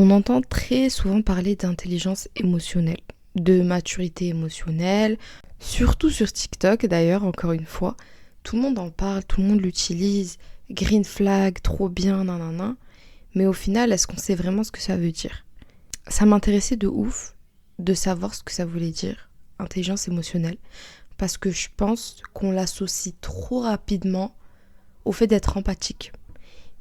On entend très souvent parler d'intelligence émotionnelle, de maturité émotionnelle, surtout sur TikTok d'ailleurs, encore une fois. Tout le monde en parle, tout le monde l'utilise, green flag, trop bien, nanana. Mais au final, est-ce qu'on sait vraiment ce que ça veut dire? Ça m'intéressait de ouf de savoir ce que ça voulait dire, intelligence émotionnelle, parce que je pense qu'on l'associe trop rapidement au fait d'être empathique.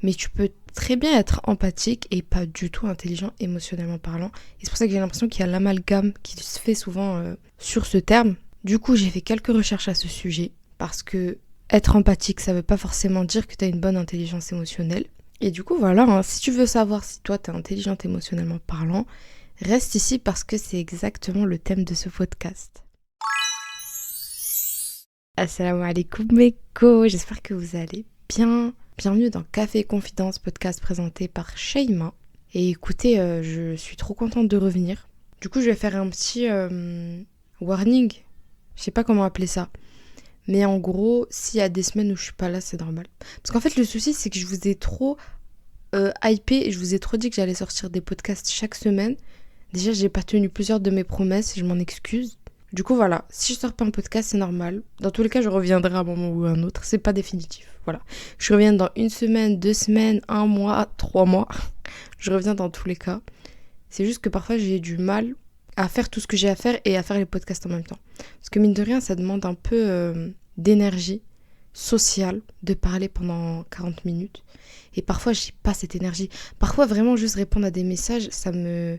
Mais tu peux très bien être empathique et pas du tout intelligent émotionnellement parlant. Et c'est pour ça que j'ai l'impression qu'il y a l'amalgame qui se fait souvent sur ce terme. Du coup, j'ai fait quelques recherches à ce sujet parce que être empathique, ça veut pas forcément dire que tu as une bonne intelligence émotionnelle. Et du coup, voilà, hein, si tu veux savoir si toi tu es intelligente émotionnellement parlant, reste ici parce que c'est exactement le thème de ce podcast. Assalamu alaikum meko, j'espère que vous allez bien. Bienvenue dans Café Confidence, podcast présenté par Sheima. Et écoutez, je suis trop contente de revenir. Du coup, je vais faire un petit warning. Je sais pas comment appeler ça. Mais en gros, s'il y a des semaines où je suis pas là, c'est normal. Parce qu'en fait, le souci, c'est que je vous ai trop hypé et je vous ai trop dit que j'allais sortir des podcasts chaque semaine. Déjà, j'ai pas tenu plusieurs de mes promesses et je m'en excuse. Du coup, voilà, si je sors pas un podcast, c'est normal. Dans tous les cas, je reviendrai à un moment ou à un autre. C'est pas définitif, voilà. Je reviens dans 1 semaine, 2 semaines, 1 mois, 3 mois. Je reviens dans tous les cas. C'est juste que parfois, j'ai du mal à faire tout ce que j'ai à faire et à faire les podcasts en même temps. Parce que mine de rien, ça demande un peu d'énergie sociale de parler pendant 40 minutes. Et parfois, j'ai pas cette énergie. Parfois, vraiment, juste répondre à des messages, ça me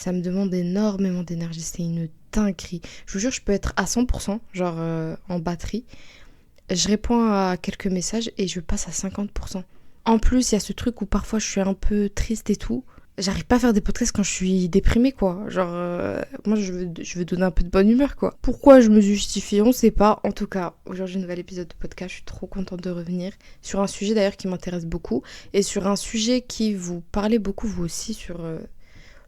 demande énormément d'énergie, c'est une dinguerie. Je vous jure, je peux être à 100%, genre en batterie. Je réponds à quelques messages et je passe à 50%. En plus, il y a ce truc où parfois je suis un peu triste et tout. J'arrive pas à faire des podcasts quand je suis déprimée, quoi. Moi, je veux donner un peu de bonne humeur, quoi. Pourquoi je me justifie, on sait pas. En tout cas, aujourd'hui, nouvel épisode de podcast. Je suis trop contente de revenir sur un sujet d'ailleurs qui m'intéresse beaucoup et sur un sujet qui vous parlait beaucoup, vous aussi, sur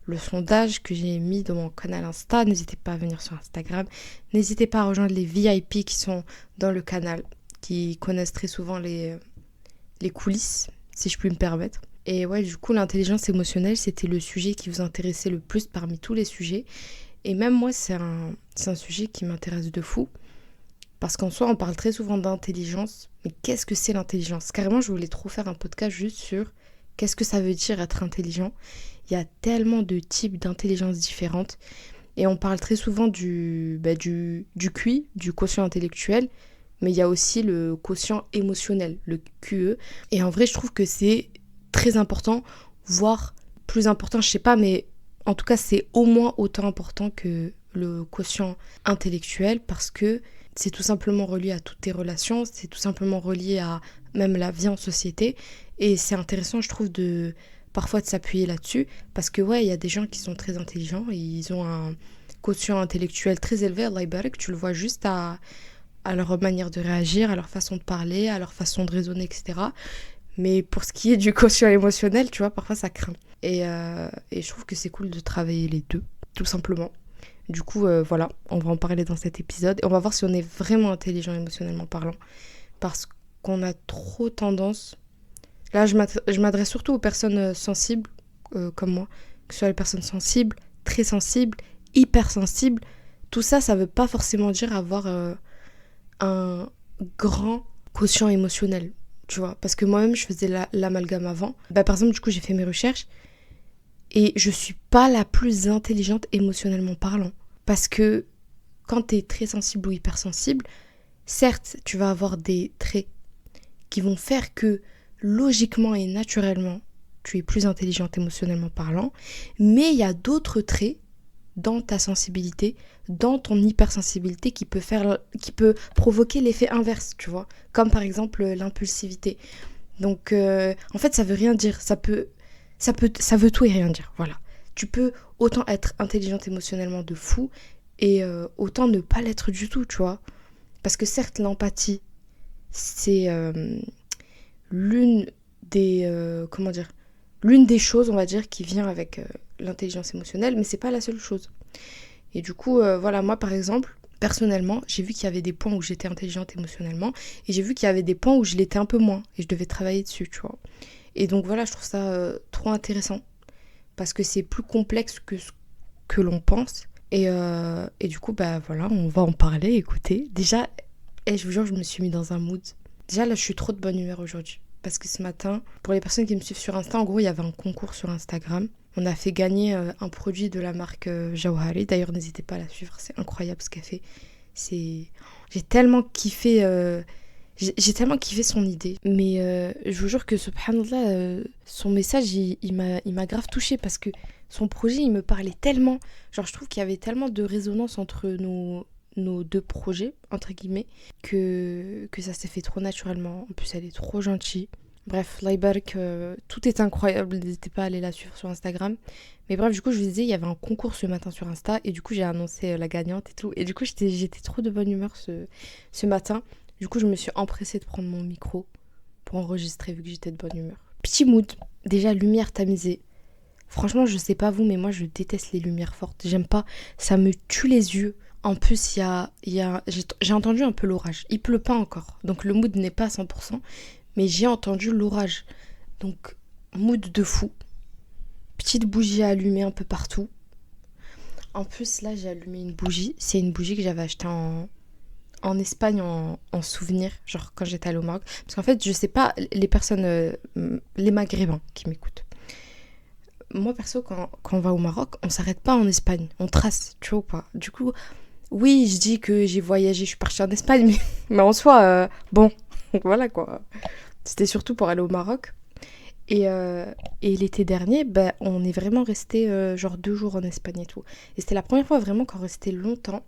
le sondage que j'ai mis dans mon canal Insta. N'hésitez pas à venir sur Instagram. N'hésitez pas à rejoindre les VIP qui sont dans le canal, qui connaissent très souvent les coulisses, si je puis me permettre. Et ouais, du coup, l'intelligence émotionnelle, c'était le sujet qui vous intéressait le plus parmi tous les sujets. Et même moi, c'est un sujet qui m'intéresse de fou. Parce qu'en soi, on parle très souvent d'intelligence. Mais qu'est-ce que c'est l'intelligence? Carrément, je voulais trop faire un podcast juste sur qu'est-ce que ça veut dire être intelligent. Il y a tellement de types d'intelligence différentes. Et on parle très souvent du QI, du quotient intellectuel. Mais il y a aussi le quotient émotionnel, le QE. Et en vrai, je trouve que c'est très important, voire plus important, je sais pas, mais en tout cas, c'est au moins autant important que le quotient intellectuel parce que c'est tout simplement relié à toutes tes relations, c'est tout simplement relié à même la vie en société. Et c'est intéressant, je trouve, parfois de s'appuyer là-dessus parce que ouais, il y a des gens qui sont très intelligents et ils ont un quotient intellectuel très élevé, Allah barak, tu le vois juste à leur manière de réagir, à leur façon de parler, à leur façon de raisonner, etc. Mais pour ce qui est du quotient émotionnel, tu vois, parfois ça craint. Et je trouve que c'est cool de travailler les deux, tout simplement. Du coup, voilà, on va en parler dans cet épisode. Et on va voir si on est vraiment intelligent émotionnellement parlant. Parce qu'on a trop tendance... Là, je m'adresse surtout aux personnes sensibles, comme moi. Que ce soit les personnes sensibles, très sensibles, hypersensibles. Tout ça, ça veut pas forcément dire avoir un grand quotient émotionnel. Tu vois, parce que moi-même, je faisais l'amalgame avant. Par exemple, du coup, j'ai fait mes recherches et je suis pas la plus intelligente émotionnellement parlant. Parce que quand t'es très sensible ou hypersensible, certes, tu vas avoir des traits qui vont faire que logiquement et naturellement, tu es plus intelligente émotionnellement parlant, mais il y a d'autres traits dans ta sensibilité, dans ton hypersensibilité qui peut provoquer l'effet inverse, tu vois, comme par exemple l'impulsivité. Donc en fait, ça veut rien dire, ça veut tout et rien dire, voilà. Tu peux autant être intelligente émotionnellement de fou et autant ne pas l'être du tout, tu vois. Parce que certes, l'empathie, c'est l'une des choses, on va dire, qui vient avec l'intelligence émotionnelle, mais c'est pas la seule chose. Et du coup, voilà, moi par exemple, personnellement, j'ai vu qu'il y avait des points où j'étais intelligente émotionnellement et j'ai vu qu'il y avait des points où je l'étais un peu moins et je devais travailler dessus, tu vois. Et donc voilà, je trouve ça trop intéressant parce que c'est plus complexe que ce que l'on pense. Et du coup, bah voilà, on va en parler, écoutez. Déjà, je vous jure, je me suis mis dans un mood. Déjà, là, je suis trop de bonne humeur aujourd'hui. Parce que ce matin, pour les personnes qui me suivent sur Insta, en gros, il y avait un concours sur Instagram. On a fait gagner un produit de la marque Jawhari. D'ailleurs, n'hésitez pas à la suivre, c'est incroyable ce qu'elle fait. J'ai tellement kiffé... J'ai tellement kiffé son idée. Mais je vous jure que, subhanallah, son message, il m'a grave touchée parce que son projet, il me parlait tellement. Genre, je trouve qu'il y avait tellement de résonance entre nos deux projets, entre guillemets, que ça s'est fait trop naturellement. En plus, elle est trop gentille. Bref, Laibark, tout est incroyable. N'hésitez pas à aller la suivre sur Instagram. Mais bref, du coup, je vous disais, il y avait un concours ce matin sur Insta. Et du coup, j'ai annoncé la gagnante et tout. Et du coup, j'étais trop de bonne humeur ce matin. Du coup, je me suis empressée de prendre mon micro pour enregistrer vu que j'étais de bonne humeur. Petit mood. Déjà, lumière tamisée. Franchement, je sais pas vous, mais moi, je déteste les lumières fortes. J'aime pas. Ça me tue les yeux. En plus, j'ai entendu un peu l'orage. Il pleut pas encore. Donc, le mood n'est pas à 100%. Mais j'ai entendu l'orage. Donc, mood de fou. Petite bougie à allumer un peu partout. En plus, là, j'ai allumé une bougie. C'est une bougie que j'avais achetée en Espagne en souvenir, genre quand j'étais allée au Maroc. Parce qu'en fait, je sais pas, les personnes, les maghrébins qui m'écoutent. Moi, perso, quand on va au Maroc, on s'arrête pas en Espagne. On trace, tu vois ou pas. Du coup, oui, je dis que j'ai voyagé, je suis partie en Espagne, mais en soi, bon, voilà quoi. C'était surtout pour aller au Maroc. Et l'été dernier, ben, on est vraiment resté genre 2 jours en Espagne et tout. Et c'était la première fois vraiment qu'on restait longtemps.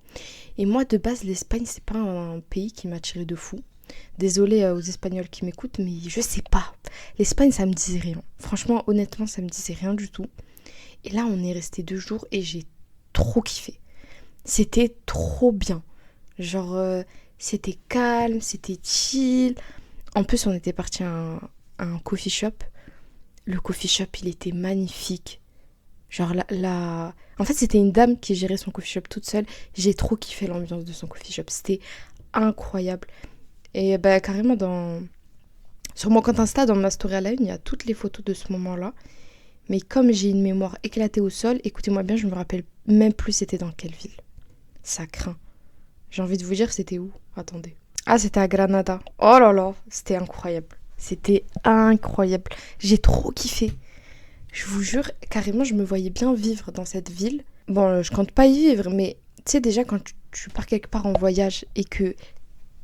Et moi, de base, l'Espagne, c'est pas un pays qui m'attirait de fou. Désolée aux Espagnols qui m'écoutent, mais je sais pas. L'Espagne, ça me disait rien. Franchement, honnêtement, ça me disait rien du tout. Et là, on est resté 2 jours et j'ai trop kiffé. C'était trop bien. Genre, c'était calme, c'était chill. En plus, on était parti à un coffee shop. Le coffee shop, il était magnifique. Genre, en fait, c'était une dame qui gérait son coffee shop toute seule. J'ai trop kiffé l'ambiance de son coffee shop. C'était incroyable. Et bah, carrément, sur mon compte Insta, dans ma story à la une, il y a toutes les photos de ce moment-là. Mais comme j'ai une mémoire éclatée au sol, écoutez-moi bien, je me rappelle même plus c'était dans quelle ville. Ça craint. J'ai envie de vous dire, c'était où? Attendez. Ah, c'était à Granada. Oh là là, c'était incroyable. C'était incroyable. J'ai trop kiffé. Je vous jure, carrément, je me voyais bien vivre dans cette ville. Bon, je compte pas y vivre, mais tu sais, déjà, quand tu pars quelque part en voyage et que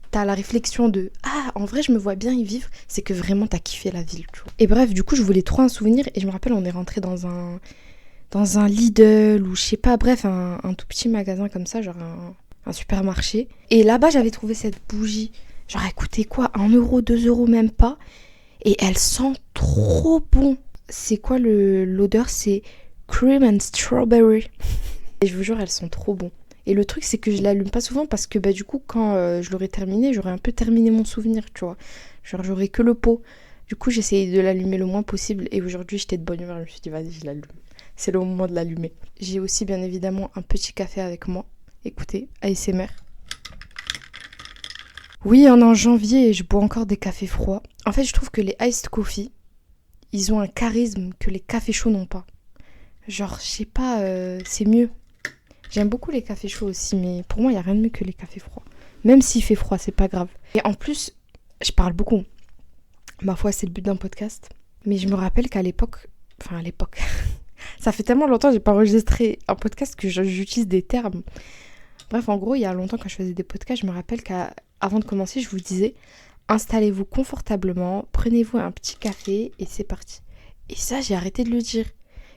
t'as la réflexion de « Ah, en vrai, je me vois bien y vivre », c'est que vraiment, t'as kiffé la ville, tu vois. Et bref, du coup, je voulais trop un souvenir et je me rappelle, on est rentré dans un Lidl ou je sais pas, bref, un tout petit magasin comme ça, genre un supermarché. Et là-bas, j'avais trouvé cette bougie. Genre, elle coûtait quoi? 1 euro, 2 euros, même pas. Et elle sent trop bon. C'est quoi l'odeur? C'est cream and strawberry. Et je vous jure, elles sont trop bon. Et le truc, c'est que je l'allume pas souvent parce que bah, du coup, quand je l'aurais terminé, j'aurais un peu terminé mon souvenir, tu vois. Genre, j'aurais que le pot. Du coup, j'essayais de l'allumer le moins possible. Et aujourd'hui, j'étais de bonne humeur. Je me suis dit, vas-y, je l'allume. C'est le moment de l'allumer. J'ai aussi, bien évidemment, un petit café avec moi. Écoutez, ASMR. Oui, on est en janvier et je bois encore des cafés froids. En fait, je trouve que les iced coffee, ils ont un charisme que les cafés chauds n'ont pas. Genre, je sais pas, c'est mieux. J'aime beaucoup les cafés chauds aussi, mais pour moi, il n'y a rien de mieux que les cafés froids. Même s'il fait froid, c'est pas grave. Et en plus, je parle beaucoup. Ma foi, c'est le but d'un podcast. Mais je me rappelle qu'à l'époque... Enfin, à l'époque... Ça fait tellement longtemps que j'ai pas enregistré un podcast que j'utilise des termes. Bref, en gros, il y a longtemps, quand je faisais des podcasts, je me rappelle qu'avant de commencer, je vous disais installez-vous confortablement, prenez-vous un petit café et c'est parti. Et ça, j'ai arrêté de le dire.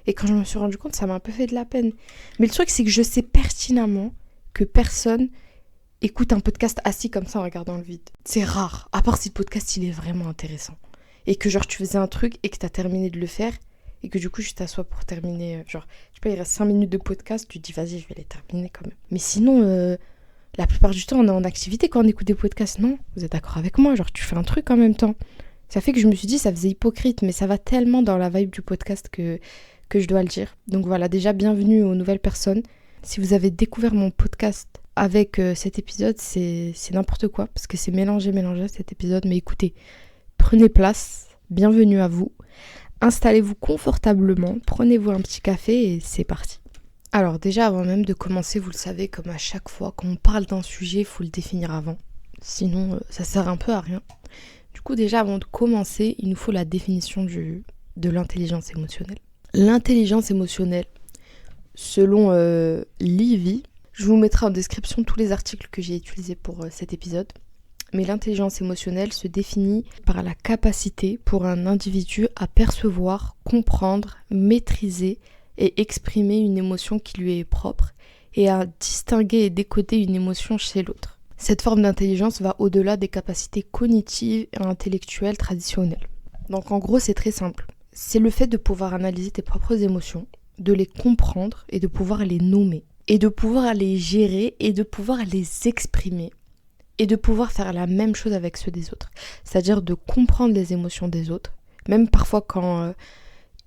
Et quand je me suis rendu compte, ça m'a un peu fait de la peine. Mais le truc, c'est que je sais pertinemment que personne écoute un podcast assis comme ça en regardant le vide. C'est rare, à part si le podcast, il est vraiment intéressant. Et que genre, tu faisais un truc et que t'as terminé de le faire et que du coup, je t'assois pour terminer. Genre, je sais pas, il reste 5 minutes de podcast, tu te dis, vas-y, je vais les terminer quand même. Mais sinon, la plupart du temps, on est en activité quand on écoute des podcasts. Non, vous êtes d'accord avec moi? Genre, tu fais un truc en même temps. Ça fait que je me suis dit, ça faisait hypocrite, mais ça va tellement dans la vibe du podcast que je dois le dire. Donc voilà, déjà, bienvenue aux nouvelles personnes. Si vous avez découvert mon podcast avec cet épisode, c'est n'importe quoi, parce que c'est mélangé cet épisode. Mais écoutez, prenez place, bienvenue à vous. Installez-vous confortablement, prenez-vous un petit café et c'est parti. Alors déjà, avant même de commencer, vous le savez, comme à chaque fois, quand on parle d'un sujet, il faut le définir avant. Sinon, ça sert un peu à rien. Du coup, déjà, avant de commencer, il nous faut la définition de l'intelligence émotionnelle. L'intelligence émotionnelle, selon Livy, je vous mettrai en description tous les articles que j'ai utilisés pour cet épisode. Mais l'intelligence émotionnelle se définit par la capacité pour un individu à percevoir, comprendre, maîtriser et exprimer une émotion qui lui est propre et à distinguer et décoder une émotion chez l'autre. Cette forme d'intelligence va au-delà des capacités cognitives et intellectuelles traditionnelles. Donc en gros, c'est très simple. C'est le fait de pouvoir analyser tes propres émotions, de les comprendre et de pouvoir les nommer, et de pouvoir les gérer et de pouvoir les exprimer, et de pouvoir faire la même chose avec ceux des autres. C'est-à-dire de comprendre les émotions des autres, même parfois quand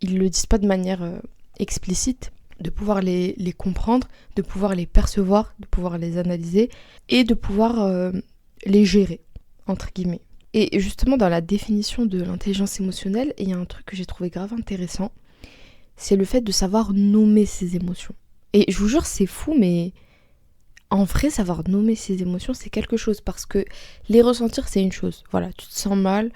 ils ne le disent pas de manière explicite, de pouvoir les comprendre, de pouvoir les percevoir, de pouvoir les analyser et de pouvoir les gérer, entre guillemets. Et justement, dans la définition de l'intelligence émotionnelle, il y a un truc que j'ai trouvé grave intéressant, c'est le fait de savoir nommer ses émotions. Et je vous jure, c'est fou, mais en vrai, savoir nommer ses émotions, c'est quelque chose, parce que les ressentir, c'est une chose. Voilà, tu te sens mal,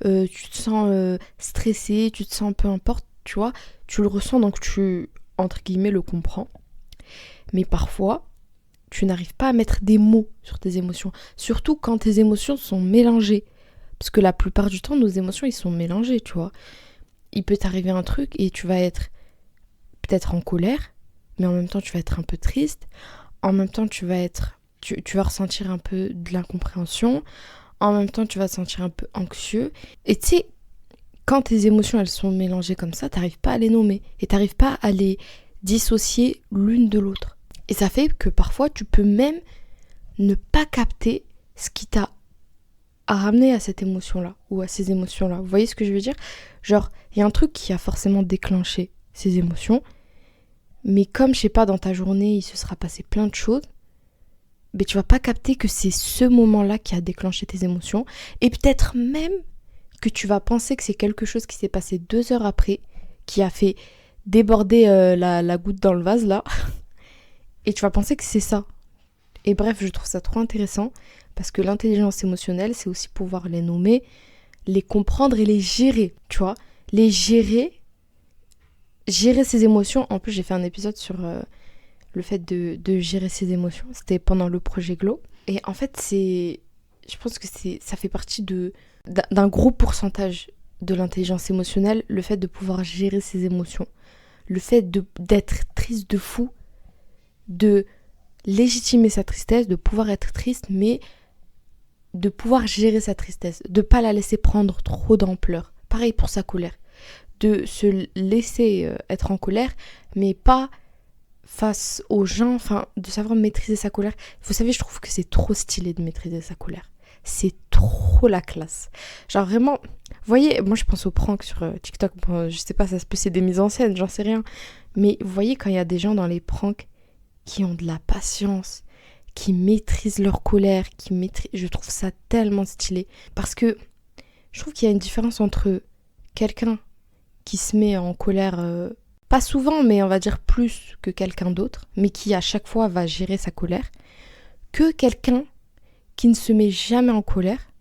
tu te sens stressé, tu te sens peu importe, tu vois, tu le ressens, donc tu, entre guillemets, le comprends. Mais parfois, tu n'arrives pas à mettre des mots sur tes émotions, surtout quand tes émotions sont mélangées. Parce que la plupart du temps, nos émotions, ils sont mélangées, tu vois. Il peut t'arriver un truc et tu vas être peut-être en colère, mais en même temps, tu vas être un peu triste. En même temps, tu vas ressentir un peu de l'incompréhension. En même temps, tu vas te sentir un peu anxieux. Et tu sais, quand tes émotions, elles sont mélangées comme ça, t'arrives pas à les nommer. Et t'arrives pas à les dissocier l'une de l'autre. Et ça fait que parfois, tu peux même ne pas capter ce qui t'a ramené à cette émotion-là, ou à ces émotions-là. Vous voyez ce que je veux dire ? Genre, il y a un truc qui a forcément déclenché ces émotions, mais comme, je sais pas, dans ta journée, il se sera passé plein de choses, mais tu vas pas capter que c'est ce moment-là qui a déclenché tes émotions, et peut-être même que tu vas penser que c'est quelque chose qui s'est passé 2 heures après, qui a fait déborder la goutte dans le vase, là, et tu vas penser que c'est ça. Et bref, je trouve ça trop intéressant, parce que l'intelligence émotionnelle, c'est aussi pouvoir les nommer, les comprendre et les gérer, tu vois. Les gérer ses émotions. En plus, j'ai fait un épisode sur le fait de gérer ses émotions. C'était pendant le projet Glow. Et en fait, je pense que ça fait partie d'un gros pourcentage de l'intelligence émotionnelle, le fait de pouvoir gérer ses émotions. Le fait d'être triste de fou, de légitimer sa tristesse, de pouvoir être triste, mais de pouvoir gérer sa tristesse, de pas la laisser prendre trop d'ampleur. Pareil pour sa colère. De se laisser être en colère, mais pas face aux gens, enfin, de savoir maîtriser sa colère. Vous savez, je trouve que c'est trop stylé de maîtriser sa colère. C'est trop la classe. Genre vraiment, vous voyez, moi je pense aux pranks sur TikTok, bon, je sais pas, ça se peut, c'est des mises en scène, j'en sais rien. Mais vous voyez, quand il y a des gens dans les pranks qui ont de la patience, qui maîtrisent leur colère, je trouve ça tellement stylé. Parce que je trouve qu'il y a une différence entre quelqu'un qui se met en colère, pas souvent, mais on va dire plus que quelqu'un d'autre, mais qui à chaque fois va gérer sa colère, que quelqu'un qui ne se met jamais en colère,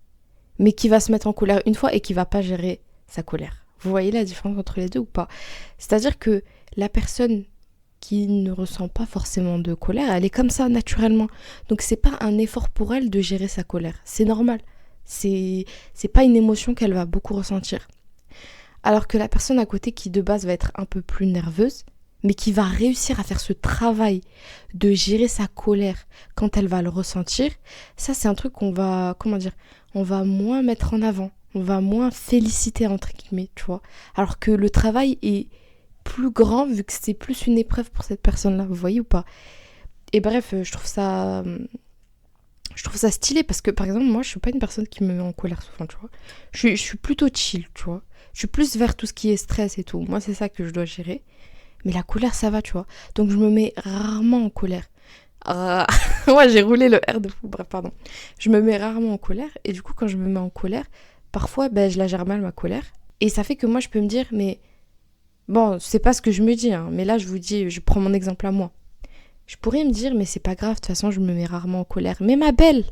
mais qui va se mettre en colère une fois et qui va pas gérer sa colère. Vous voyez la différence entre les deux ou pas ? C'est-à-dire que la personne qui ne ressent pas forcément de colère, elle est comme ça naturellement. Donc c'est pas un effort pour elle de gérer sa colère. C'est normal. C'est pas une émotion qu'elle va beaucoup ressentir. Alors que la personne à côté qui de base va être un peu plus nerveuse, mais qui va réussir à faire ce travail de gérer sa colère quand elle va le ressentir, ça c'est un truc qu'on va, on va moins mettre en avant, on va moins féliciter entre guillemets, tu vois. Alors que le travail est plus grand vu que c'est plus une épreuve pour cette personne-là, vous voyez ou pas ? Et bref, je trouve ça stylé parce que par exemple moi je suis pas une personne qui me met en colère souvent, tu vois. Je suis plutôt chill, tu vois. Je suis plus vers tout ce qui est stress et tout. Moi c'est ça que je dois gérer. Mais la colère ça va, tu vois. Donc je me mets rarement en colère. Ouais, j'ai roulé le R de fou, bref, pardon. Je me mets rarement en colère et du coup quand je me mets en colère, parfois je la gère mal ma colère. Et ça fait que moi, je peux me dire, mais bon, c'est pas ce que je me dis, hein, mais là, je vous dis, je prends mon exemple à moi. Je pourrais me dire, mais c'est pas grave, de toute façon, je me mets rarement en colère. Mais ma belle,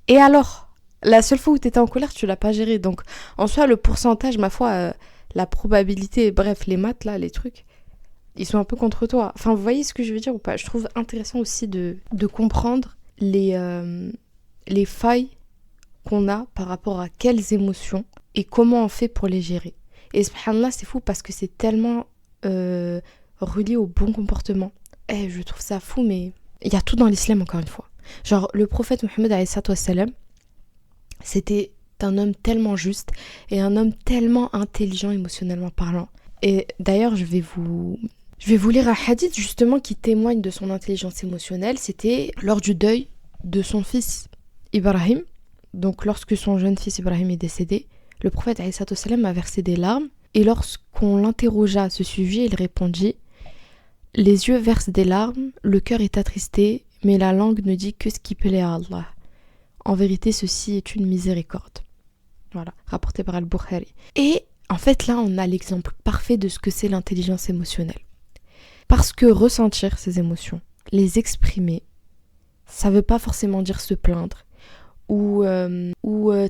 et alors? La seule fois où t'étais en colère, tu l'as pas géré. Donc, en soi, le pourcentage, ma foi, la probabilité, bref, les maths, là, les trucs, ils sont un peu contre toi. Enfin, vous voyez ce que je veux dire ou pas? Je trouve intéressant aussi de comprendre les failles qu'on a par rapport à quelles émotions et comment on fait pour les gérer. Et subhanallah, c'est fou parce que c'est tellement relié au bon comportement. Et je trouve ça fou, mais il y a tout dans l'islam, encore une fois. Genre, le prophète Mohammed alayhi salam, c'était un homme tellement juste et un homme tellement intelligent émotionnellement parlant. Et d'ailleurs, je vais vous lire un hadith justement qui témoigne de son intelligence émotionnelle. C'était lors du deuil de son fils Ibrahim. Donc lorsque son jeune fils Ibrahim est décédé, le prophète alayhi salam a versé des larmes. Et lorsqu'on l'interrogea à ce sujet, il répondit: les yeux versent des larmes, le cœur est attristé, mais la langue ne dit que ce qui plaît à Allah. En vérité, ceci est une miséricorde. Voilà, rapporté par Al-Bukhari. Et en fait, là, on a l'exemple parfait de ce que c'est l'intelligence émotionnelle. Parce que ressentir ces émotions, les exprimer, ça veut pas forcément dire se plaindre. Ou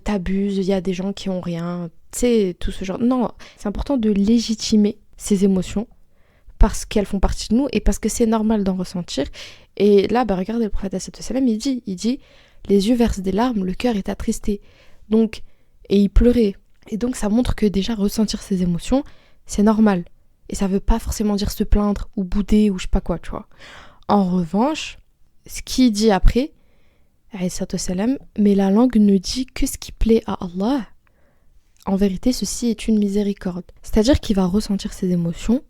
t'abuses, il y a des gens qui ont rien, tu sais, tout ce genre. Non, c'est important de légitimer ces émotions parce qu'elles font partie de nous et parce que c'est normal d'en ressentir. Et là, regardez, le prophète sallam, il dit les yeux versent des larmes, le cœur est attristé. Donc, et il pleurait. Et donc ça montre que déjà ressentir ces émotions, c'est normal. Et ça veut pas forcément dire se plaindre ou bouder ou je sais pas quoi, tu vois. En revanche, ce qu'il dit après, salam, mais la langue ne dit que ce qui plaît à Allah. En vérité, ceci est une miséricorde. C'est-à-dire qu'il va ressentir ses émotions,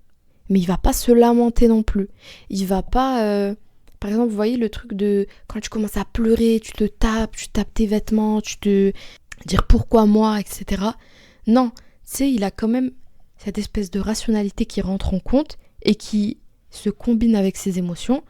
mais il va pas se lamenter non plus. Il va pas... Par exemple, vous voyez le truc de... Quand tu commences à pleurer, tu tapes tes vêtements, tu te... dire pourquoi moi, etc. Non, tu sais, il a quand même cette espèce de rationalité qui rentre en compte et qui se combine avec ses émotions.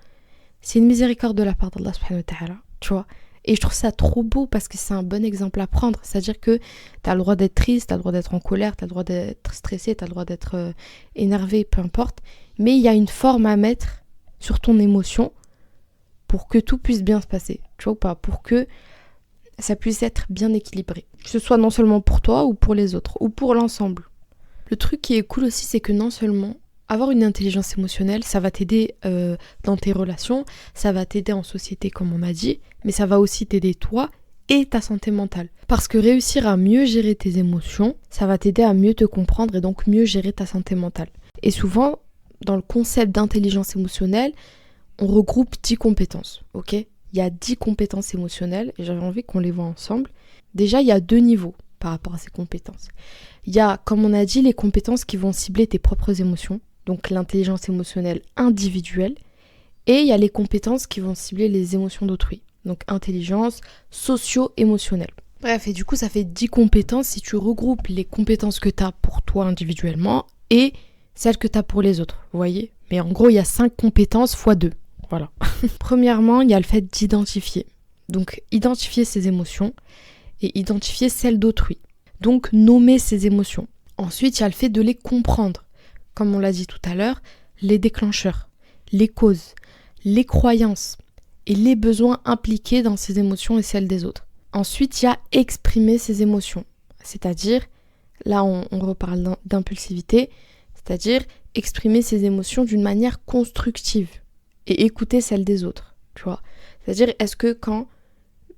C'est une miséricorde de la part d'Allah subhanahu wa ta'ala, tu vois. Et je trouve ça trop beau parce que c'est un bon exemple à prendre. C'est-à-dire que t'as le droit d'être triste, t'as le droit d'être en colère, t'as le droit d'être stressé, t'as le droit d'être énervé, peu importe. Mais il y a une forme à mettre sur ton émotion pour que tout puisse bien se passer, tu vois ou pas, pour que ça puisse être bien équilibré. Que ce soit non seulement pour toi ou pour les autres, ou pour l'ensemble. Le truc qui est cool aussi, c'est que non seulement avoir une intelligence émotionnelle, ça va t'aider dans tes relations, ça va t'aider en société comme on a dit, mais ça va aussi t'aider toi et ta santé mentale. Parce que réussir à mieux gérer tes émotions, ça va t'aider à mieux te comprendre et donc mieux gérer ta santé mentale. Et souvent, dans le concept d'intelligence émotionnelle, on regroupe 10 compétences, ok ? Il y a 10 compétences émotionnelles et j'avais envie qu'on les voit ensemble. Déjà, il y a 2 niveaux par rapport à ces compétences. Il y a, comme on a dit, les compétences qui vont cibler tes propres émotions, donc l'intelligence émotionnelle individuelle, et il y a les compétences qui vont cibler les émotions d'autrui, donc intelligence socio-émotionnelle. Bref, et du coup, ça fait 10 compétences si tu regroupes les compétences que tu as pour toi individuellement et celles que tu as pour les autres, vous voyez ? Mais en gros, il y a 5 compétences x 2. Voilà. Premièrement, il y a le fait d'identifier. Donc, identifier ses émotions et identifier celles d'autrui. Donc, nommer ses émotions. Ensuite, il y a le fait de les comprendre. Comme on l'a dit tout à l'heure, les déclencheurs, les causes, les croyances et les besoins impliqués dans ces émotions et celles des autres. Ensuite, il y a exprimer ses émotions. C'est-à-dire, là, on reparle d'impulsivité, c'est-à-dire exprimer ses émotions d'une manière constructive. Et écouter celle des autres, tu vois. C'est-à-dire, est-ce que quand,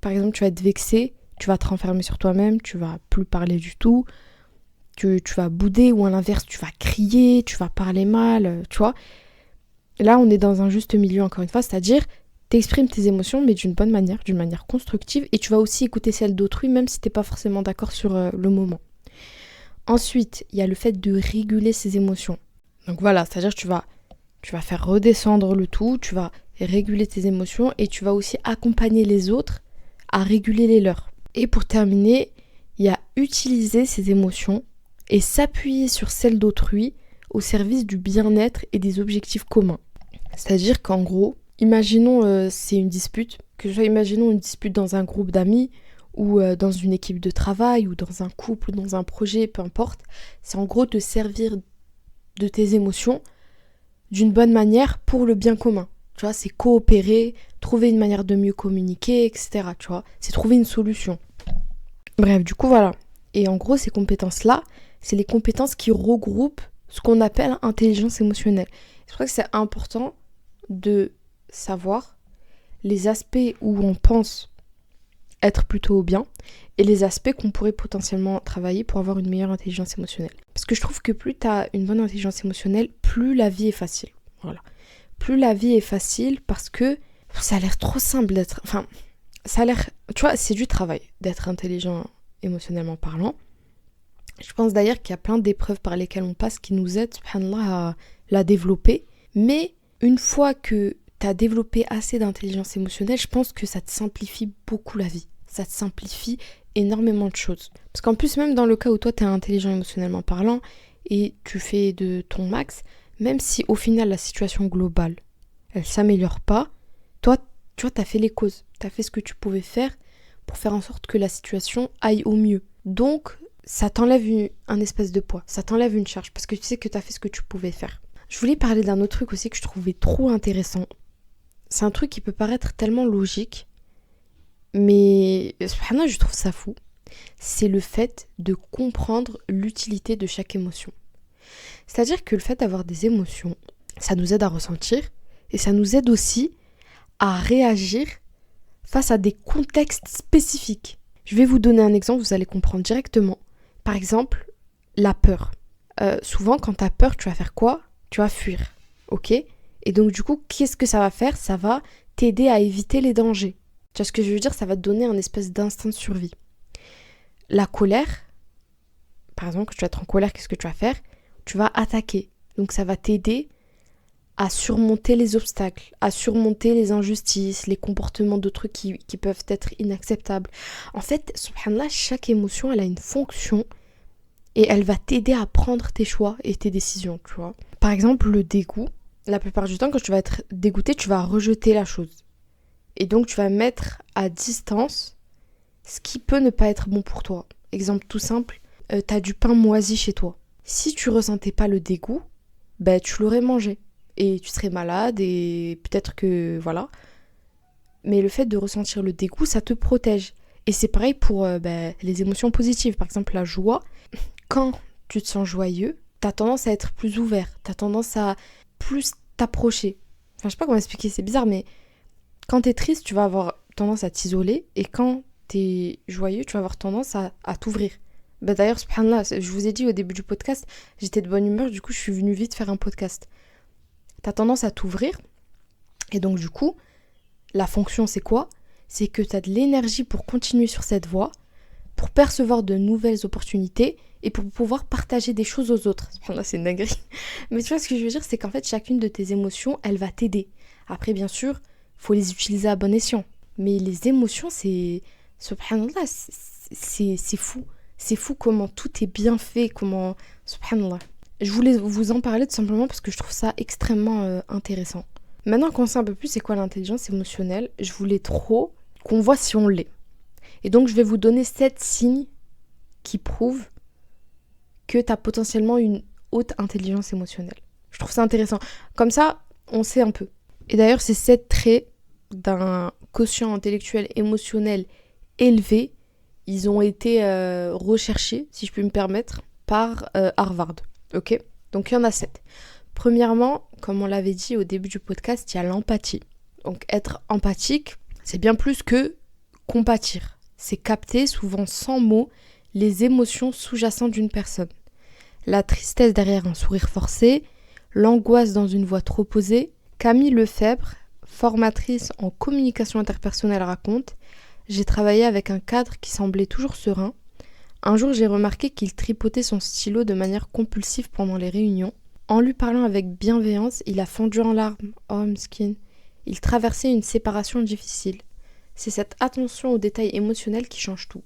par exemple, tu vas être vexé, tu vas te renfermer sur toi-même, tu vas plus parler du tout, tu vas bouder, ou à l'inverse, tu vas crier, tu vas parler mal, tu vois. Là, on est dans un juste milieu, encore une fois, c'est-à-dire, t'exprimes tes émotions, mais d'une bonne manière, d'une manière constructive, et tu vas aussi écouter celle d'autrui, même si t'es pas forcément d'accord sur le moment. Ensuite, il y a le fait de réguler ses émotions. Donc voilà, c'est-à-dire, tu vas faire redescendre le tout, tu vas réguler tes émotions et tu vas aussi accompagner les autres à réguler les leurs. Et pour terminer, il y a utiliser ses émotions et s'appuyer sur celles d'autrui au service du bien-être et des objectifs communs. C'est-à-dire qu'en gros, imaginons c'est une dispute, imaginons une dispute dans un groupe d'amis ou dans une équipe de travail, ou dans un couple, ou dans un projet, peu importe. C'est en gros de servir de tes émotions d'une bonne manière pour le bien commun. Tu vois, c'est coopérer, trouver une manière de mieux communiquer, etc. Tu vois, c'est trouver une solution. Bref, du coup, voilà. Et en gros, ces compétences-là, c'est les compétences qui regroupent ce qu'on appelle intelligence émotionnelle. C'est pour ça que c'est important de savoir les aspects où on pense être plutôt bien et les aspects qu'on pourrait potentiellement travailler pour avoir une meilleure intelligence émotionnelle. Parce que je trouve que plus tu as une bonne intelligence émotionnelle, plus la vie est facile. Voilà. Plus la vie est facile parce que ça a l'air trop simple d'être... Enfin, ça a l'air... Tu vois, c'est du travail d'être intelligent émotionnellement parlant. Je pense d'ailleurs qu'il y a plein d'épreuves par lesquelles on passe qui nous aident, subhanallah, à la développer. Mais une fois que tu as développé assez d'intelligence émotionnelle, je pense que ça te simplifie beaucoup la vie. Ça te simplifie énormément de choses. Parce qu'en plus, même dans le cas où toi, tu es intelligent émotionnellement parlant et tu fais de ton max, même si au final, la situation globale, elle s'améliore pas, toi, tu vois, tu as fait les causes. Tu as fait ce que tu pouvais faire pour faire en sorte que la situation aille au mieux. Donc, ça t'enlève un espèce de poids, ça t'enlève une charge, parce que tu sais que tu as fait ce que tu pouvais faire. Je voulais parler d'un autre truc aussi que je trouvais trop intéressant. C'est un truc qui peut paraître tellement logique, mais subhanallah, je trouve ça fou. C'est le fait de comprendre l'utilité de chaque émotion. C'est-à-dire que le fait d'avoir des émotions, ça nous aide à ressentir, et ça nous aide aussi à réagir face à des contextes spécifiques. Je vais vous donner un exemple, vous allez comprendre directement. Par exemple, la peur. Souvent, quand tu as peur, tu vas faire quoi ? Tu vas fuir, ok ? Et donc, du coup, qu'est-ce que ça va faire ? Ça va t'aider à éviter les dangers. Tu vois ce que je veux dire ? Ça va te donner un espèce d'instinct de survie. La colère, par exemple, quand tu vas être en colère, qu'est-ce que tu vas faire ? Tu vas attaquer. Donc, ça va t'aider à surmonter les obstacles, à surmonter les injustices, les comportements d'autrui qui peuvent être inacceptables. En fait, subhanallah, chaque émotion, elle a une fonction et elle va t'aider à prendre tes choix et tes décisions, tu vois. Par exemple, le dégoût, la plupart du temps, quand tu vas être dégoûté, tu vas rejeter la chose. Et donc, tu vas mettre à distance ce qui peut ne pas être bon pour toi. Exemple tout simple, t'as du pain moisi chez toi. Si tu ressentais pas le dégoût, ben tu l'aurais mangé. Et tu serais malade et peut-être que voilà. Mais le fait de ressentir le dégoût, ça te protège. Et c'est pareil pour les émotions positives. Par exemple, la joie. Quand tu te sens joyeux, t'as tendance à être plus ouvert. T'as tendance à plus t'approcher. Enfin, je sais pas comment expliquer, c'est bizarre, mais quand t'es triste, tu vas avoir tendance à t'isoler. Et quand t'es joyeux, tu vas avoir tendance à t'ouvrir. D'ailleurs, subhanallah, je vous ai dit au début du podcast, j'étais de bonne humeur, du coup, je suis venue vite faire un podcast. T'as tendance à t'ouvrir, et donc du coup, la fonction c'est quoi ? C'est que t'as de l'énergie pour continuer sur cette voie, pour percevoir de nouvelles opportunités, et pour pouvoir partager des choses aux autres. Là, c'est une dinguerie. Mais tu vois, ce que je veux dire, c'est qu'en fait, chacune de tes émotions, elle va t'aider. Après, bien sûr, faut les utiliser à bon escient. Mais les émotions, c'est... Subhanallah, c'est fou. C'est fou comment tout est bien fait, comment... Subhanallah. Je voulais vous en parler tout simplement parce que je trouve ça extrêmement intéressant. Maintenant qu'on sait un peu plus c'est quoi l'intelligence émotionnelle, je voulais trop qu'on voit si on l'est. Et donc je vais vous donner 7 signes qui prouvent que tu as potentiellement une haute intelligence émotionnelle. Je trouve ça intéressant. Comme ça, on sait un peu. Et d'ailleurs, ces 7 traits d'un quotient intellectuel émotionnel élevé, ils ont été recherchés, si je puis me permettre, par Harvard. Ok ? Donc il y en a 7. Premièrement, comme on l'avait dit au début du podcast, il y a l'empathie. Donc être empathique, c'est bien plus que compatir. C'est capter, souvent sans mots, les émotions sous-jacentes d'une personne. La tristesse derrière un sourire forcé, l'angoisse dans une voix trop posée. Camille Lefebvre, formatrice en communication interpersonnelle, raconte « J'ai travaillé avec un cadre qui semblait toujours serein. Un jour, j'ai remarqué qu'il tripotait son stylo de manière compulsive pendant les réunions. En lui parlant avec bienveillance, il a fondu en larmes. Oh, miskin. Il traversait une séparation difficile. C'est cette attention aux détails émotionnels qui change tout.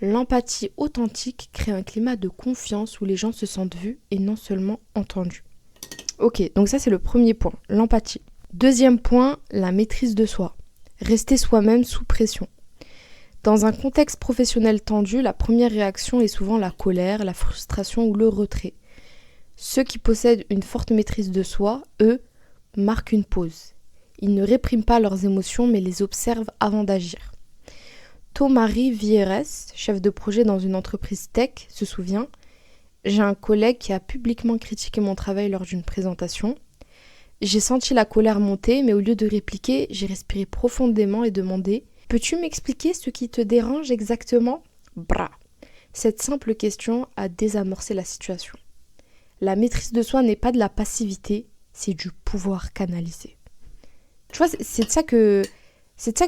L'empathie authentique crée un climat de confiance où les gens se sentent vus et non seulement entendus. » Ok, donc ça c'est le premier point, l'empathie. Deuxième point, la maîtrise de soi. Rester soi-même sous pression. Dans un contexte professionnel tendu, la première réaction est souvent la colère, la frustration ou le retrait. Ceux qui possèdent une forte maîtrise de soi, eux, marquent une pause. Ils ne répriment pas leurs émotions mais les observent avant d'agir. Tomari Vieres, chef de projet dans une entreprise tech, se souvient: j'ai un collègue qui a publiquement critiqué mon travail lors d'une présentation. J'ai senti la colère monter, mais au lieu de répliquer, j'ai respiré profondément et demandé: peux-tu m'expliquer ce qui te dérange exactement ? Bra. Cette simple question a désamorcé la situation. La maîtrise de soi n'est pas de la passivité, c'est du pouvoir canalisé. Tu vois, c'est de ça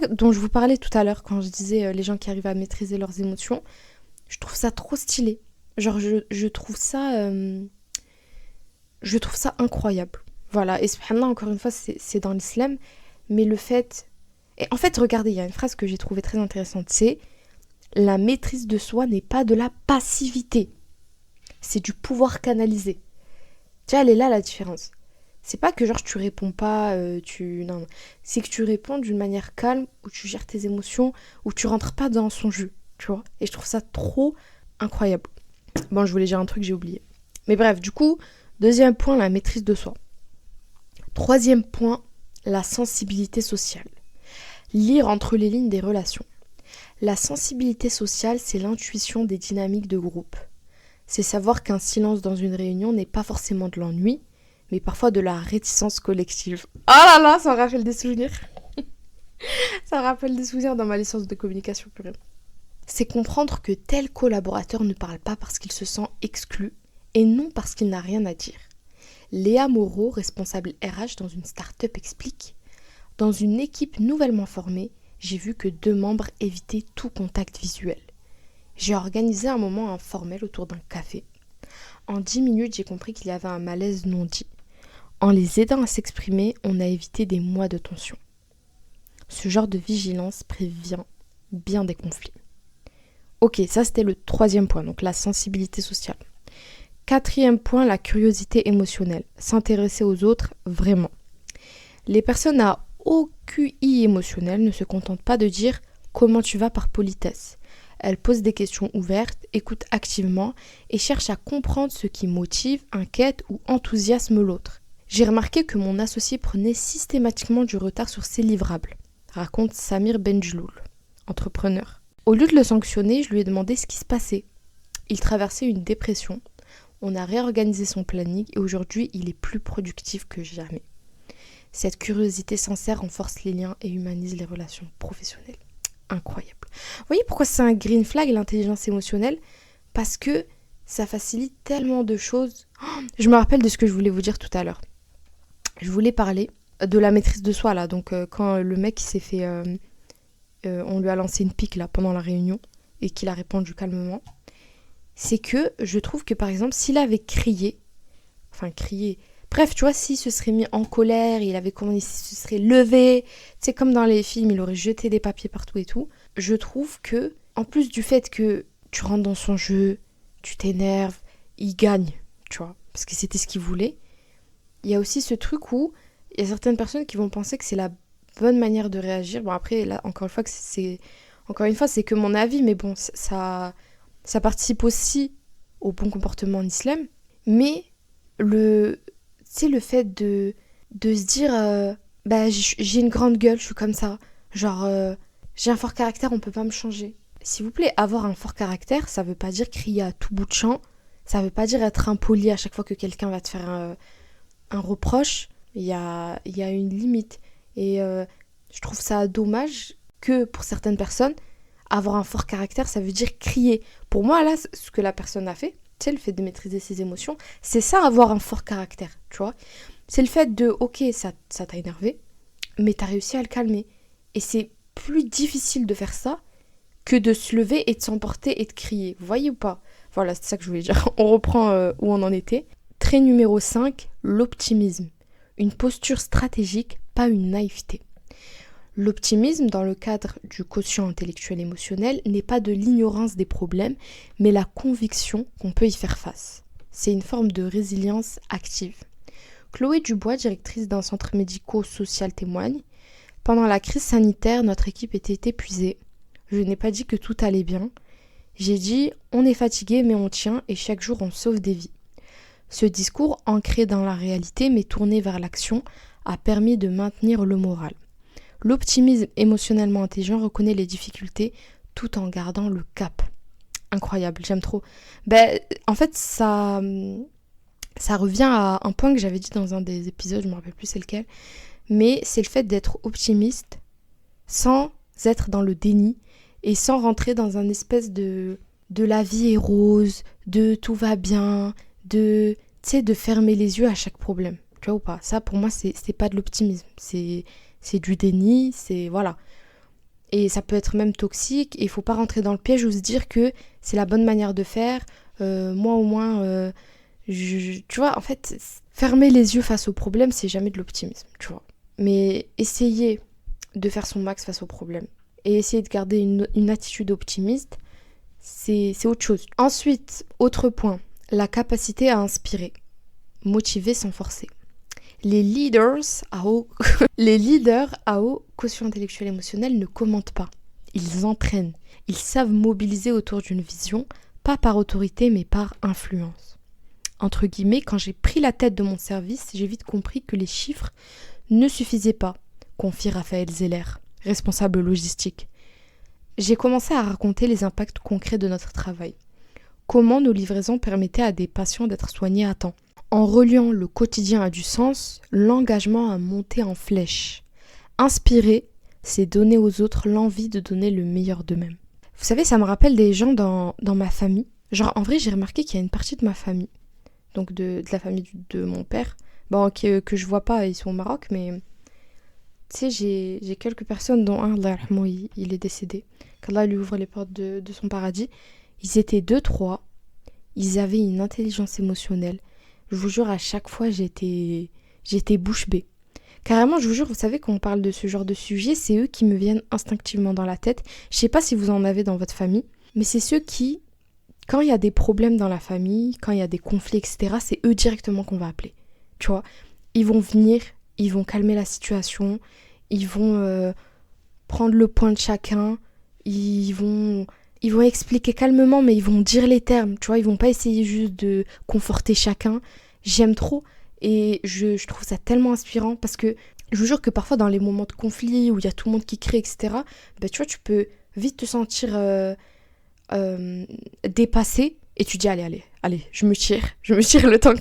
dont je vous parlais tout à l'heure quand je disais les gens qui arrivent à maîtriser leurs émotions. Je trouve ça trop stylé. Genre, je trouve ça incroyable. Voilà, et subhanallah, encore une fois, c'est dans l'islam, mais le fait... Et en fait, regardez, il y a une phrase que j'ai trouvée très intéressante, c'est: la maîtrise de soi n'est pas de la passivité, c'est du pouvoir canalisé. Tu vois, elle est là la différence. C'est pas que genre tu réponds pas, non. C'est que tu réponds d'une manière calme, où tu gères tes émotions, où tu rentres pas dans son jus, tu vois. Et je trouve ça trop incroyable. Bon, je voulais dire un truc, j'ai oublié. Mais bref, du coup, deuxième point, la maîtrise de soi. Troisième point, la sensibilité sociale. Lire entre les lignes des relations. La sensibilité sociale, c'est l'intuition des dynamiques de groupe. C'est savoir qu'un silence dans une réunion n'est pas forcément de l'ennui, mais parfois de la réticence collective. Oh là là, ça me rappelle des souvenirs. Ça me rappelle des souvenirs dans ma licence de communication purée. C'est comprendre que tel collaborateur ne parle pas parce qu'il se sent exclu et non parce qu'il n'a rien à dire. Léa Moreau, responsable RH dans une start-up, explique: dans une équipe nouvellement formée, j'ai vu que 2 membres évitaient tout contact visuel. J'ai organisé un moment informel autour d'un café. En 10 minutes, j'ai compris qu'il y avait un malaise non dit. En les aidant à s'exprimer, on a évité des mois de tension. Ce genre de vigilance prévient bien des conflits. Ok, ça c'était le 3e point, donc la sensibilité sociale. 4e point, la curiosité émotionnelle. S'intéresser aux autres, vraiment. Les personnes à haut QI émotionnel ne se contentent pas de dire « comment tu vas » par politesse. Elles posent des questions ouvertes, écoutent activement et cherchent à comprendre ce qui motive, inquiète ou enthousiasme l'autre. J'ai remarqué que mon associé prenait systématiquement du retard sur ses livrables, raconte Samir Benjloul, entrepreneur. Au lieu de le sanctionner, je lui ai demandé ce qui se passait. Il traversait une dépression. On a réorganisé son planning et aujourd'hui, il est plus productif que jamais. Cette curiosité sincère renforce les liens et humanise les relations professionnelles. Incroyable. Vous voyez pourquoi c'est un green flag, l'intelligence émotionnelle ? Parce que ça facilite tellement de choses. Je me rappelle de ce que je voulais vous dire tout à l'heure. Je voulais parler de la maîtrise de soi, là. Donc, quand le mec s'est fait... on lui a lancé une pique, là, pendant la réunion, et qu'il a répondu calmement. C'est que je trouve que, par exemple, s'il avait crié... Bref, tu vois, s'il se serait mis en colère, il se serait levé, tu sais, comme dans les films, il aurait jeté des papiers partout et tout. Je trouve que, en plus du fait que tu rentres dans son jeu, tu t'énerves, il gagne, tu vois, parce que c'était ce qu'il voulait. Il y a aussi ce truc où il y a certaines personnes qui vont penser que c'est la bonne manière de réagir. Bon, après, là, encore une fois, c'est que mon avis, mais bon, ça participe aussi au bon comportement en islam. Mais le fait de se dire j'ai une grande gueule, je suis comme ça, genre j'ai un fort caractère, on peut pas me changer. S'il vous plaît, avoir un fort caractère, ça veut pas dire crier à tout bout de champ, ça veut pas dire être impoli à chaque fois que quelqu'un va te faire un reproche. Il y a une limite et je trouve ça dommage que pour certaines personnes, avoir un fort caractère, ça veut dire crier. Pour moi, là, ce que la personne a fait, tu sais, le fait de maîtriser ses émotions, c'est ça, avoir un fort caractère, tu vois. C'est le fait de, ok, ça t'a énervé, mais t'as réussi à le calmer. Et c'est plus difficile de faire ça que de se lever et de s'emporter et de crier. Vous voyez ou pas ? Voilà, c'est ça que je voulais dire. On reprend où on en était. Trait numéro 5, l'optimisme. Une posture stratégique, pas une naïveté. L'optimisme, dans le cadre du quotient intellectuel émotionnel, n'est pas de l'ignorance des problèmes, mais la conviction qu'on peut y faire face. C'est une forme de résilience active. Chloé Dubois, directrice d'un centre médico-social, témoigne: pendant la crise sanitaire, notre équipe était épuisée. Je n'ai pas dit que tout allait bien. J'ai dit on est fatigué mais on tient et chaque jour on sauve des vies. Ce discours, ancré dans la réalité mais tourné vers l'action, a permis de maintenir le moral. L'optimisme émotionnellement intelligent reconnaît les difficultés tout en gardant le cap. Incroyable, j'aime trop. En fait, ça revient à un point que j'avais dit dans un des épisodes, je me rappelle plus c'est lequel, mais c'est le fait d'être optimiste sans être dans le déni et sans rentrer dans un espèce de la vie est rose, de tout va bien, de fermer les yeux à chaque problème. Tu vois ou pas? Ça, pour moi, c'est pas de l'optimisme. C'est du déni, c'est... Voilà. Et ça peut être même toxique. Et il faut pas rentrer dans le piège ou se dire que c'est la bonne manière de faire. Moi, au moins... tu vois, en fait, fermer les yeux face au problème, c'est jamais de l'optimisme, tu vois. Mais essayer de faire son max face au problème et essayer de garder une attitude optimiste, c'est autre chose. Ensuite, autre point, la capacité à inspirer, motiver sans forcer. Les leaders à haut quotient intellectuel émotionnel ne commentent pas. Ils entraînent. Ils savent mobiliser autour d'une vision, pas par autorité mais par influence. Entre guillemets, quand j'ai pris la tête de mon service, j'ai vite compris que les chiffres ne suffisaient pas, confie Raphaël Zeller, responsable logistique. J'ai commencé à raconter les impacts concrets de notre travail. Comment nos livraisons permettaient à des patients d'être soignés à temps. En reliant le quotidien à du sens, l'engagement a monté en flèche. Inspirer, c'est donner aux autres l'envie de donner le meilleur d'eux-mêmes. Vous savez, ça me rappelle des gens dans ma famille. Genre, en vrai, j'ai remarqué qu'il y a une partie de ma famille, donc de la famille de mon père, que je vois pas, ils sont au Maroc, mais tu sais, j'ai quelques personnes, dont un, Allah yarhamou, il est décédé, qu'Allah lui ouvre les portes de son paradis. Ils étaient 2-3, ils avaient une intelligence émotionnelle. Je vous jure, à chaque fois, j'étais bouche bée. Carrément, je vous jure, vous savez, quand on parle de ce genre de sujet, c'est eux qui me viennent instinctivement dans la tête. Je sais pas si vous en avez dans votre famille, mais c'est ceux qui, quand il y a des problèmes dans la famille, quand il y a des conflits, etc., c'est eux directement qu'on va appeler. Tu vois, ils vont venir, ils vont calmer la situation, ils vont prendre le point de chacun, ils vont expliquer calmement, mais ils vont dire les termes, tu vois, ils vont pas essayer juste de conforter chacun. J'aime trop et je trouve ça tellement inspirant parce que je vous jure que parfois dans les moments de conflit où il y a tout le monde qui crie, etc., tu vois, tu peux vite te sentir dépassé et tu dis allez, je me tire le temps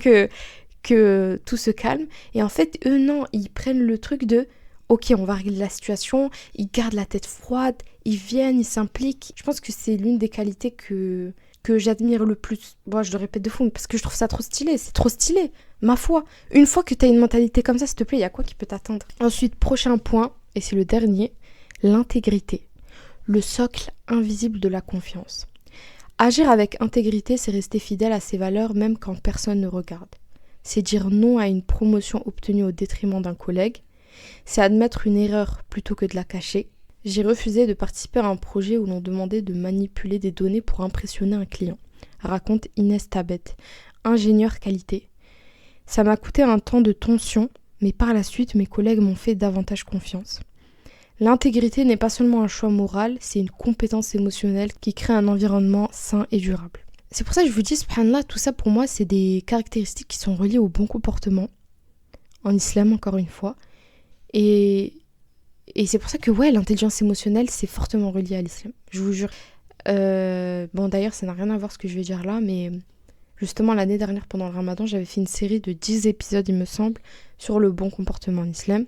que tout se calme. Et en fait, eux, non, ils prennent le truc de ok, on va régler la situation, ils gardent la tête froide, ils viennent, ils s'impliquent. Je pense que c'est l'une des qualités que j'admire le plus. Bon, je le répète de fou, parce que je trouve ça trop stylé, c'est trop stylé, ma foi. Une fois que t'as une mentalité comme ça, s'il te plaît, il y a quoi qui peut t'attendre? Ensuite, prochain point, et c'est le dernier, l'intégrité. Le socle invisible de la confiance. Agir avec intégrité, c'est rester fidèle à ses valeurs même quand personne ne regarde. C'est dire non à une promotion obtenue au détriment d'un collègue. C'est admettre une erreur plutôt que de la cacher. J'ai refusé de participer à un projet où l'on demandait de manipuler des données pour impressionner un client, raconte Inès Tabet, ingénieure qualité. Ça m'a coûté un temps de tension, mais par la suite, mes collègues m'ont fait davantage confiance. L'intégrité n'est pas seulement un choix moral, c'est une compétence émotionnelle qui crée un environnement sain et durable. C'est pour ça que je vous dis, subhanallah, tout ça pour moi, c'est des caractéristiques qui sont reliées au bon comportement, en islam encore une fois. Et c'est pour ça que l'intelligence émotionnelle, c'est fortement relié à l'islam, je vous jure. D'ailleurs, ça n'a rien à voir ce que je vais dire là, mais justement, l'année dernière, pendant le ramadan, j'avais fait une série de 10 épisodes, il me semble, sur le bon comportement en islam.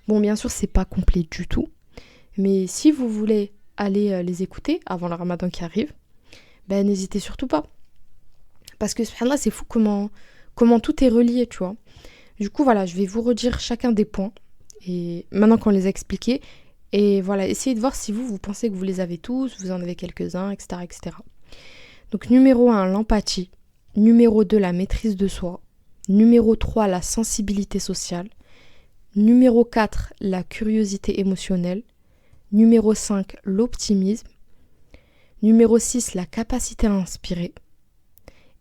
Bon, bien sûr, c'est pas complet du tout, mais si vous voulez aller les écouter avant le ramadan qui arrive, n'hésitez surtout pas. Parce que, subhanallah, c'est fou comment tout est relié, tu vois. Du coup, voilà, je vais vous redire chacun des points, et maintenant qu'on les a expliqués, et voilà, essayez de voir si vous pensez que vous les avez tous, vous en avez quelques-uns, etc., etc. Donc, numéro 1, l'empathie. Numéro 2, la maîtrise de soi. Numéro 3, la sensibilité sociale. Numéro 4, la curiosité émotionnelle. Numéro 5, l'optimisme. Numéro 6, la capacité à inspirer.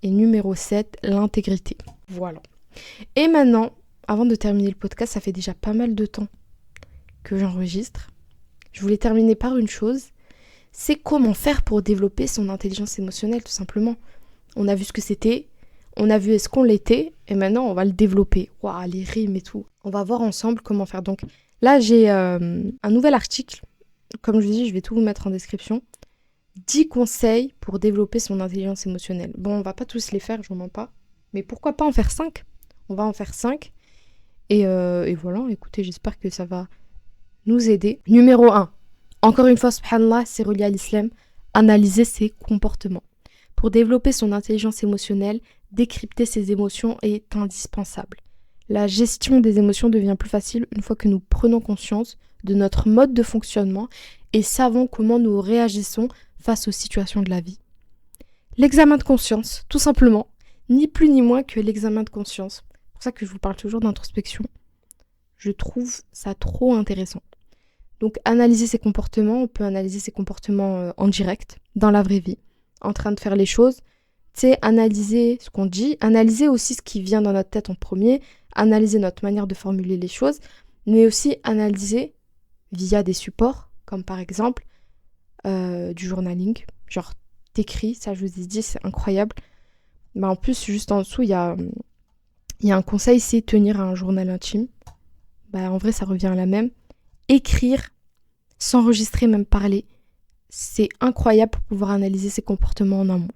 Et numéro 7, l'intégrité. Voilà. Et maintenant, avant de terminer le podcast, ça fait déjà pas mal de temps que j'enregistre. Je voulais terminer par une chose, c'est comment faire pour développer son intelligence émotionnelle, tout simplement. On a vu ce que c'était, on a vu est-ce qu'on l'était, et maintenant on va le développer. Waouh, les rimes et tout. On va voir ensemble comment faire. Donc là, j'ai un nouvel article. Comme je vous dis, je vais tout vous mettre en description. 10 conseils pour développer son intelligence émotionnelle. Bon, on va pas tous les faire, je vous mens pas. Mais pourquoi pas en faire 5? On va en faire 5. Et voilà, écoutez, j'espère que ça va nous aider. Numéro 1. Encore une fois, subhanallah, c'est relié à l'islam. Analyser ses comportements. Pour développer son intelligence émotionnelle, décrypter ses émotions est indispensable. La gestion des émotions devient plus facile une fois que nous prenons conscience de notre mode de fonctionnement et savons comment nous réagissons face aux situations de la vie. L'examen de conscience, tout simplement, ni plus ni moins que l'examen de conscience. C'est pour ça que je vous parle toujours d'introspection. Je trouve ça trop intéressant. Donc analyser ses comportements, on peut analyser ses comportements en direct, dans la vraie vie, en train de faire les choses. Tu sais, analyser ce qu'on dit, analyser aussi ce qui vient dans notre tête en premier, analyser notre manière de formuler les choses, mais aussi analyser via des supports, comme par exemple du journaling. Genre, t'écris, ça je vous ai dit, c'est incroyable. Bah, en plus, juste en dessous, il y a un conseil, c'est tenir un journal intime. Bah, en vrai, ça revient à la même. Écrire, s'enregistrer, même parler, c'est incroyable pour pouvoir analyser ses comportements en amont.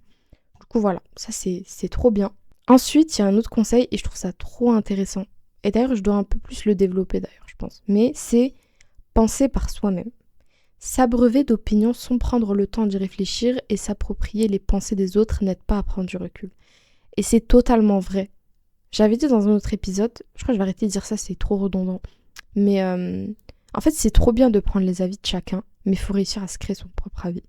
Du coup, voilà, ça c'est trop bien. Ensuite, il y a un autre conseil et je trouve ça trop intéressant. Et d'ailleurs, je dois un peu plus le développer d'ailleurs, je pense. Mais c'est penser par soi-même. S'abreuver d'opinions sans prendre le temps d'y réfléchir et s'approprier les pensées des autres n'aide pas à prendre du recul. Et c'est totalement vrai. J'avais dit dans un autre épisode, je crois que je vais arrêter de dire ça, c'est trop redondant. Mais en fait, c'est trop bien de prendre les avis de chacun, mais il faut réussir à se créer son propre avis.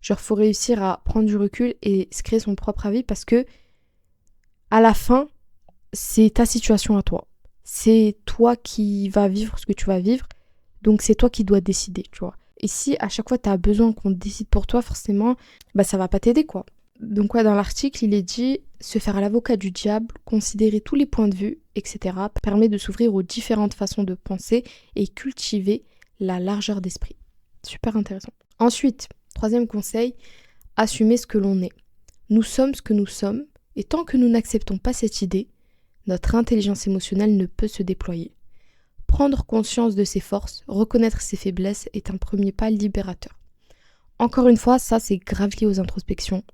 Genre, faut réussir à prendre du recul et se créer son propre avis parce que, à la fin, c'est ta situation à toi. C'est toi qui vas vivre ce que tu vas vivre, donc c'est toi qui dois décider, tu vois. Et si à chaque fois tu as besoin qu'on décide pour toi, forcément, bah ça va pas t'aider, quoi. Donc ouais, dans l'article, il est dit se faire l'avocat du diable, considérer tous les points de vue, etc. permet de s'ouvrir aux différentes façons de penser et cultiver la largeur d'esprit. Super intéressant. Ensuite, troisième conseil, assumer ce que l'on est. Nous sommes ce que nous sommes, et tant que nous n'acceptons pas cette idée, notre intelligence émotionnelle ne peut se déployer. Prendre conscience de ses forces, reconnaître ses faiblesses est un premier pas libérateur. Encore une fois, ça c'est grave lié aux introspections.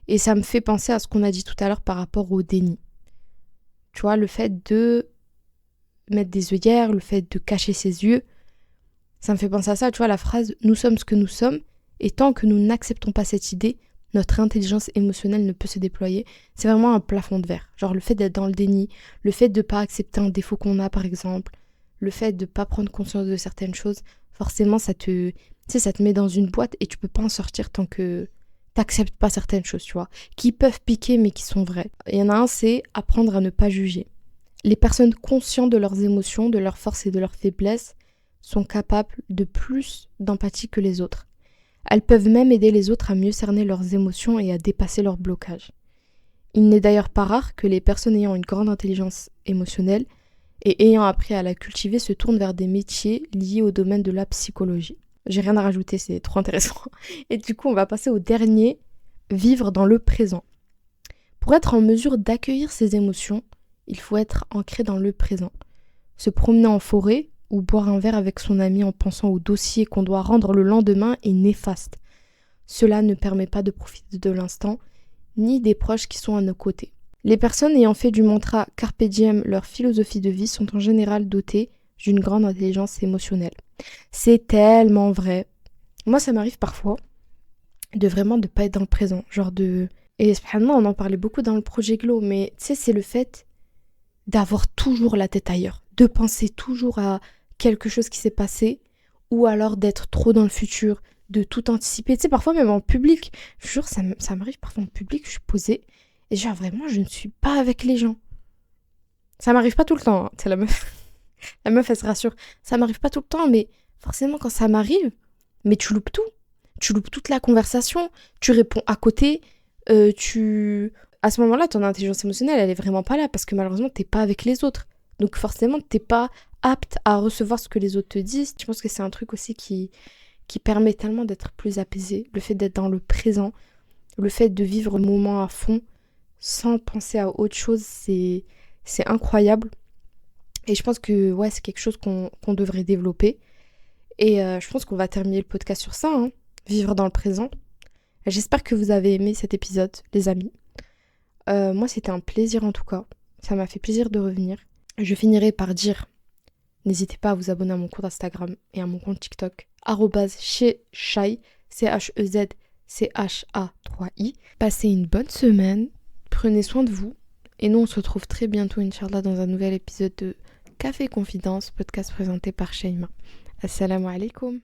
Et ça me fait penser à ce qu'on a dit tout à l'heure par rapport au déni. Tu vois, le fait de mettre des œillères, le fait de cacher ses yeux, ça me fait penser à ça, tu vois, la phrase « nous sommes ce que nous sommes » et tant que nous n'acceptons pas cette idée, notre intelligence émotionnelle ne peut se déployer. C'est vraiment un plafond de verre. Genre le fait d'être dans le déni, le fait de ne pas accepter un défaut qu'on a par exemple, le fait de ne pas prendre conscience de certaines choses, forcément ça te met dans une boîte et tu peux pas en sortir tant que t'acceptes pas certaines choses, tu vois, qui peuvent piquer mais qui sont vraies. Il y en a un, c'est apprendre à ne pas juger. Les personnes conscientes de leurs émotions, de leurs forces et de leurs faiblesses sont capables de plus d'empathie que les autres. Elles peuvent même aider les autres à mieux cerner leurs émotions et à dépasser leurs blocages. Il n'est d'ailleurs pas rare que les personnes ayant une grande intelligence émotionnelle et ayant appris à la cultiver se tournent vers des métiers liés au domaine de la psychologie. J'ai rien à rajouter, c'est trop intéressant. Et du coup, on va passer au dernier, vivre dans le présent. Pour être en mesure d'accueillir ses émotions, il faut être ancré dans le présent. Se promener en forêt ou boire un verre avec son ami en pensant au dossier qu'on doit rendre le lendemain est néfaste. Cela ne permet pas de profiter de l'instant, ni des proches qui sont à nos côtés. Les personnes ayant fait du mantra Carpe Diem leur philosophie de vie sont en général dotées d'une grande intelligence émotionnelle. C'est tellement vrai. Moi, ça m'arrive parfois de vraiment de pas être dans le présent. Et subhanallah, on en parlait beaucoup dans le projet Glow, mais tu sais, c'est le fait d'avoir toujours la tête ailleurs, de penser toujours à quelque chose qui s'est passé, ou alors d'être trop dans le futur, de tout anticiper. Tu sais, parfois même en public, je jure, ça m'arrive parfois en public, je suis posée, et genre vraiment, je ne suis pas avec les gens. Ça m'arrive pas tout le temps, hein. C'est la meuf. La meuf, elle se rassure. Ça m'arrive pas tout le temps, mais forcément, quand ça m'arrive, mais tu loupes tout. Tu loupes toute la conversation, tu réponds à côté, à ce moment-là, ton intelligence émotionnelle, elle est vraiment pas là, parce que malheureusement, t'es pas avec les autres. Donc forcément, t'es pas apte à recevoir ce que les autres te disent. Je pense que c'est un truc aussi qui qui permet tellement d'être plus apaisé, le fait d'être dans le présent, le fait de vivre le moment à fond sans penser à autre chose, c'est incroyable. Et je pense que ouais, c'est quelque chose qu'on devrait développer. Et je pense qu'on va terminer le podcast sur ça, hein, vivre dans le présent. J'espère que vous avez aimé cet épisode, les amis. Moi, c'était un plaisir en tout cas. Ça m'a fait plaisir de revenir. Je finirai par dire, n'hésitez pas à vous abonner à mon compte Instagram et à mon compte TikTok, @chezchai, CHEZCHA3I. Passez une bonne semaine, prenez soin de vous. Et nous, on se retrouve très bientôt, Inch'Allah, dans un nouvel épisode de Café Confidence, podcast présenté par Shaima. Assalamu alaikum.